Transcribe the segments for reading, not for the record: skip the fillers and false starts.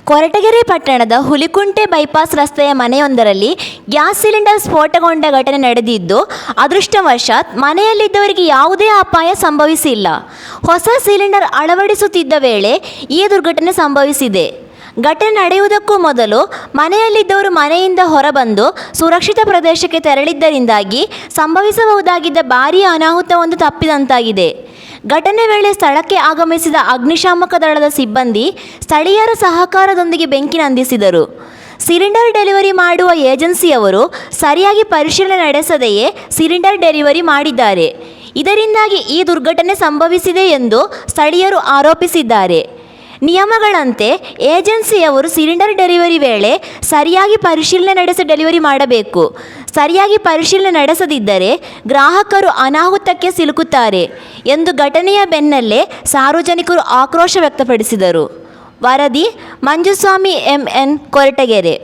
ಕೊರಟಗೆರೆ ಪಟ್ಟಣದ ಹುಲಿಕುಂಟೆ ಬೈಪಾಸ್ ರಸ್ತೆಯ ಮನೆಯೊಂದರಲ್ಲಿ gas cylinder ಸ್ಫೋಟಗೊಂಡ ಘಟನೆ ನಡೆದಿದ್ದು, ಅದೃಷ್ಟವಶಾತ್ ಮನೆಯಲ್ಲಿದ್ದವರಿಗೆ ಯಾವುದೇ ಅಪಾಯ ಸಂಭವಿಸಿಲ್ಲ. ಹೊಸ ಸಿಲಿಂಡರ್ ಅಳವಡಿಸುತ್ತಿದ್ದ ವೇಳೆ ಈ ದುರ್ಘಟನೆ ಸಂಭವಿಸಿದೆ. ಘಟನೆ ನಡೆಯುವುದಕ್ಕೂ ಮೊದಲು ಮನೆಯಲ್ಲಿದ್ದವರು ಮನೆಯಿಂದ ಹೊರಬಂದು ಸುರಕ್ಷಿತ ಪ್ರದೇಶಕ್ಕೆ ತೆರಳಿದ್ದರಿಂದಾಗಿ ಸಂಭವಿಸಬಹುದಾಗಿದ್ದ ಭಾರೀ ಅನಾಹುತವೊಂದು ತಪ್ಪಿದಂತಾಗಿದೆ. ಘಟನೆ ವೇಳೆ ಸ್ಥಳಕ್ಕೆ ಆಗಮಿಸಿದ ಅಗ್ನಿಶಾಮಕ ದಳದ ಸಿಬ್ಬಂದಿ ಸ್ಥಳೀಯರ ಸಹಕಾರದೊಂದಿಗೆ ಬೆಂಕಿ ನಂದಿಸಿದರು. ಸಿಲಿಂಡರ್ ಡೆಲಿವರಿ ಮಾಡುವ ಏಜೆನ್ಸಿಯವರು ಸರಿಯಾಗಿ ಪರಿಶೀಲನೆ ನಡೆಸದೆಯೇ ಸಿಲಿಂಡರ್ ಡೆಲಿವರಿ ಮಾಡಿದ್ದಾರೆ. ಇದರಿಂದಾಗಿ ಈ ದುರ್ಘಟನೆ ಸಂಭವಿಸಿದೆ ಎಂದು ಸ್ಥಳೀಯರು ಆರೋಪಿಸಿದ್ದಾರೆ. ನಿಯಮಗಳಂತೆ ಏಜೆನ್ಸಿಯವರು ಸಿಲಿಂಡರ್ ಡೆಲಿವರಿ ವೇಳೆ ಸರಿಯಾಗಿ ಪರಿಶೀಲನೆ ನಡೆಸಿ ಡೆಲಿವರಿ ಮಾಡಬೇಕು. ಸರಿಯಾಗಿ ಪರಿಶೀಲನೆ ನಡೆಸದಿದ್ದರೆ ಗ್ರಾಹಕರು ಅನಾಹುತಕ್ಕೆ ಸಿಲುಕುತ್ತಾರೆ ಎಂದು ಘಟನೆಯ ಬೆನ್ನಲ್ಲೇ ಸಾರ್ವಜನಿಕರು ಆಕ್ರೋಶ ವ್ಯಕ್ತಪಡಿಸಿದರು. ವರದಿ ಮಂಜುಸ್ವಾಮಿ MN, ಕೊರಟಗೆರೆ.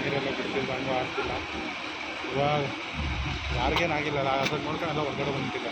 ನೀರೆಲ್ಲ ಬಿಡ್ತಿಲ್ಲ, ಹಂಗೂ ಆಗ್ತಿಲ್ಲ. ಇವಾಗ ಯಾರಿಗೇನಾಗಿಲ್ಲ, ಅದನ್ನು ನೋಡ್ಕೊಂಡೆಲ್ಲ ಹೊರಗಡೆ ಬಂದಿಲ್ಲ.